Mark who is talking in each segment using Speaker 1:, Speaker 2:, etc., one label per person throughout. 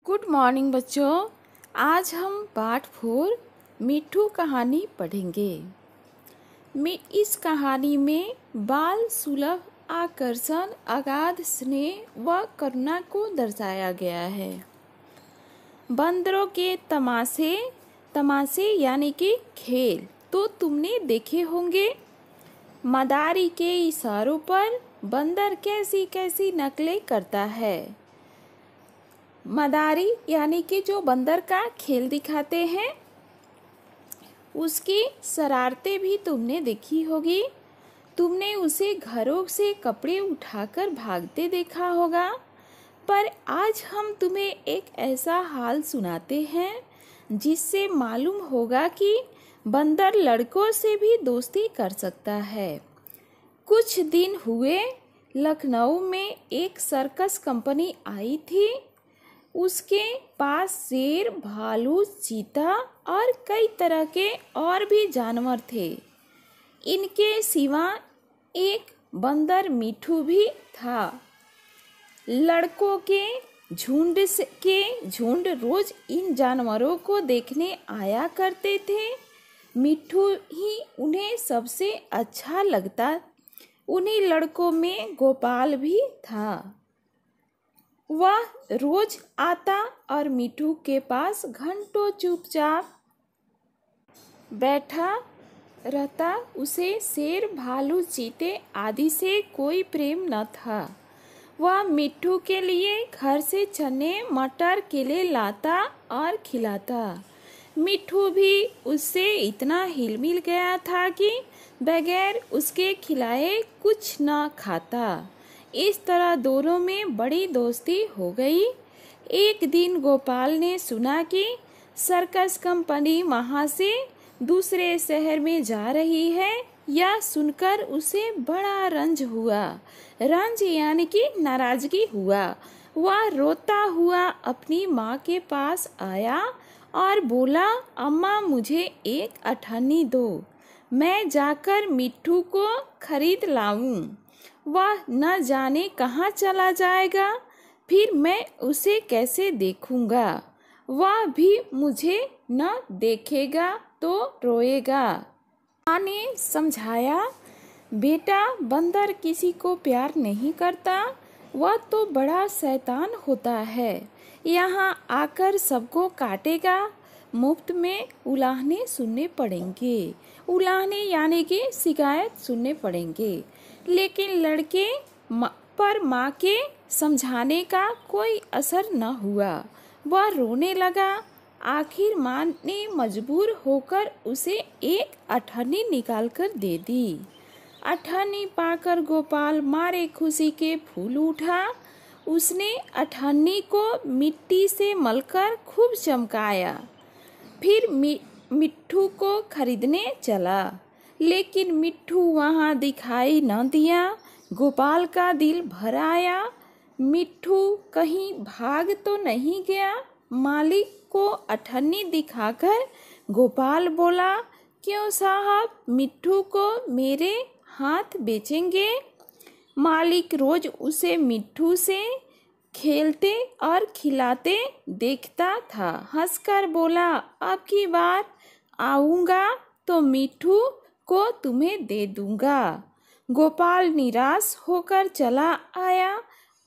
Speaker 1: Good morning बच्चों। आज हम पाठ 4 मिट्ठू कहानी पढ़ेंगे। इस कहानी में बाल सुलभ आकर्षण, अगाध स्नेह व करुणा को दर्शाया गया है। बंदरों के तमाशे यानी कि खेल तो तुमने देखे होंगे। मदारी के इशारों पर बंदर कैसी कैसी नकलें करता है। मदारी यानी कि जो बंदर का खेल दिखाते हैं, उसकी शरारतें भी तुमने देखी होगी। तुमने उसे घरों से कपड़े उठाकर भागते देखा होगा। पर आज हम तुम्हें एक ऐसा हाल सुनाते हैं जिससे मालूम होगा कि बंदर लड़कों से भी दोस्ती कर सकता है। कुछ दिन हुए, लखनऊ में एक सर्कस कंपनी आई थी। उसके पास शेर, भालू, चीता और कई तरह के और भी जानवर थे। इनके सिवा एक बंदर मिट्ठू भी था। लड़कों के झुंड रोज इन जानवरों को देखने आया करते थे। मिट्ठू ही उन्हें सबसे अच्छा लगता। उन्हीं लड़कों में गोपाल भी था। वह रोज आता और मिट्ठू के पास घंटों चुपचाप बैठा रहता। उसे शेर, भालू, चीते आदि से कोई प्रेम न था। वह मिट्ठू के लिए घर से चने, मटर, केले लाता और खिलाता। मिट्ठू भी उससे इतना हिलमिल गया था कि बगैर उसके खिलाए कुछ न खाता। इस तरह दोनों में बड़ी दोस्ती हो गई। एक दिन गोपाल ने सुना कि सर्कस कंपनी वहाँ से दूसरे शहर में जा रही है। यह सुनकर उसे बड़ा रंज हुआ। रंज यानी कि नाराजगी हुआ। वह रोता हुआ अपनी माँ के पास आया और बोला, अम्मा मुझे एक अठन्नी दो, मैं जाकर मिट्ठू को खरीद लाऊं। वह न जाने कहाँ चला जाएगा, फिर मैं उसे कैसे देखूंगा। वह भी मुझे न देखेगा तो रोएगा। माँ ने समझाया, बेटा बंदर किसी को प्यार नहीं करता। वह तो बड़ा शैतान होता है। यहाँ आकर सबको काटेगा। मुफ्त में उलाहने सुनने पड़ेंगे। उलाहने यानी कि शिकायत सुनने पड़ेंगे। लेकिन लड़के पर माँ के समझाने का कोई असर न हुआ। वह रोने लगा। आखिर माँ ने मजबूर होकर उसे एक अठन्नी निकालकर दे दी। अठन्नी पाकर गोपाल मारे खुशी के फूल उठा। उसने अठन्नी को मिट्टी से मलकर खूब चमकाया। फिर मिट्ठू को खरीदने चला। लेकिन मिट्ठू वहाँ दिखाई न दिया। गोपाल का दिल भर आया। मिट्ठू कहीं भाग तो नहीं गया। मालिक को अठन्नी दिखाकर गोपाल बोला, क्यों साहब, मिट्ठू को मेरे हाथ बेचेंगे? मालिक रोज उसे मिट्ठू से खेलते और खिलाते देखता था। हंसकर बोला, अब की बार आऊँगा तो मिट्ठू को तुम्हें दे दूंगा। गोपाल निराश होकर चला आया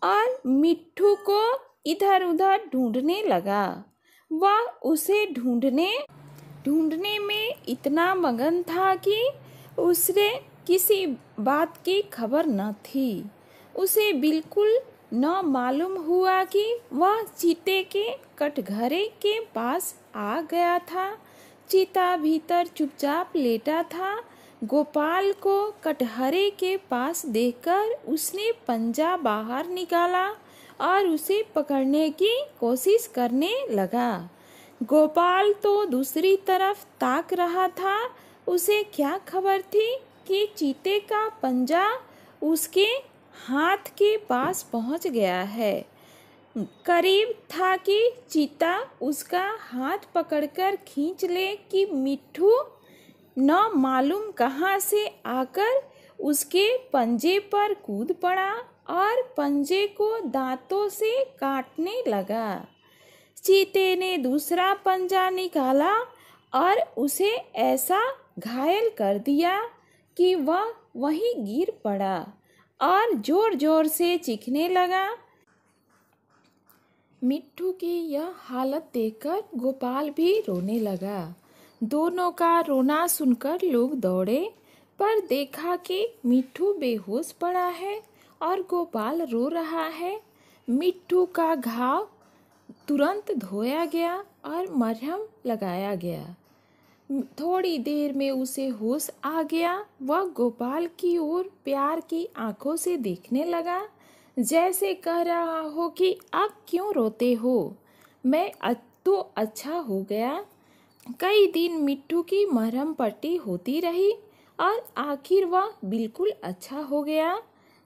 Speaker 1: और मिट्ठू को इधर उधर ढूंढने लगा। वह उसे ढूंढने में इतना मगन था कि उसे किसी बात की खबर न थी। उसे बिल्कुल न मालूम हुआ कि वह चीते के कटघरे के पास आ गया था। चीता भीतर चुपचाप लेटा था। गोपाल को कटहरे के पास देखकर उसने पंजा बाहर निकाला और उसे पकड़ने की कोशिश करने लगा। गोपाल तो दूसरी तरफ ताक रहा था। उसे क्या खबर थी कि चीते का पंजा उसके हाथ के पास पहुंच गया है। करीब था कि चीता उसका हाथ पकड़कर खींच ले कि मिट्ठू न मालूम कहाँ से आकर उसके पंजे पर कूद पड़ा और पंजे को दांतों से काटने लगा। चीते ने दूसरा पंजा निकाला और उसे ऐसा घायल कर दिया कि वह वहीं गिर पड़ा और जोर जोर से चीखने लगा। मिट्ठू की यह हालत देखकर गोपाल भी रोने लगा। दोनों का रोना सुनकर लोग दौड़े, पर देखा कि मिट्ठू बेहोश पड़ा है और गोपाल रो रहा है। मिट्ठू का घाव तुरंत धोया गया और मरहम लगाया गया। थोड़ी देर में उसे होश आ गया। वह गोपाल की ओर प्यार की आंखों से देखने लगा, जैसे कह रहा हो कि अब क्यों रोते हो, मैं तो अच्छा हो गया। कई दिन मिट्ठू की मरहम पट्टी होती रही और आखिर वह बिल्कुल अच्छा हो गया।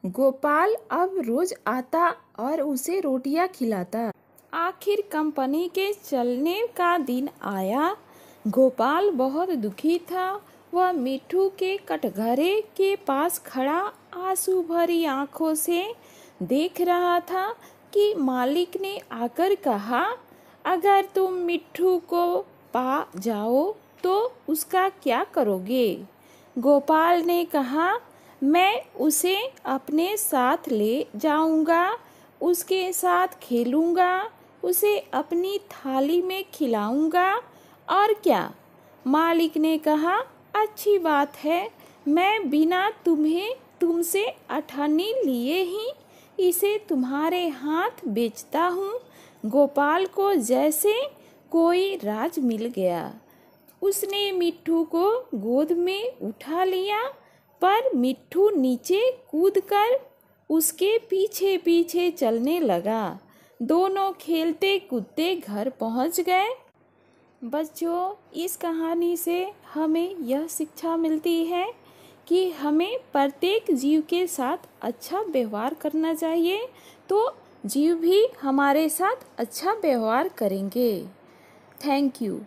Speaker 1: गोपाल अब रोज आता और उसे रोटियां खिलाता। आखिर कंपनी के चलने का दिन आया। गोपाल बहुत दुखी था। वह मिट्ठू के कटघरे के पास खड़ा आंसू भरी आंखों से देख रहा था कि मालिक ने आकर कहा, अगर तुम मिट्ठू को पा जाओ तो उसका क्या करोगे? गोपाल ने कहा, मैं उसे अपने साथ ले जाऊंगा, उसके साथ खेलूंगा, उसे अपनी थाली में खिलाऊंगा और क्या? मालिक ने कहा, अच्छी बात है, मैं बिना तुमसे अठन्नी लिए ही इसे तुम्हारे हाथ बेचता हूँ। गोपाल को जैसे कोई राज मिल गया। उसने मिट्ठू को गोद में उठा लिया, पर मिट्ठू नीचे कूदकर उसके पीछे पीछे चलने लगा। दोनों खेलते कूदते घर पहुंच गए। बच्चों, इस कहानी से हमें यह शिक्षा मिलती है कि हमें प्रत्येक जीव के साथ अच्छा व्यवहार करना चाहिए, तो जीव भी हमारे साथ अच्छा व्यवहार करेंगे। Thank you.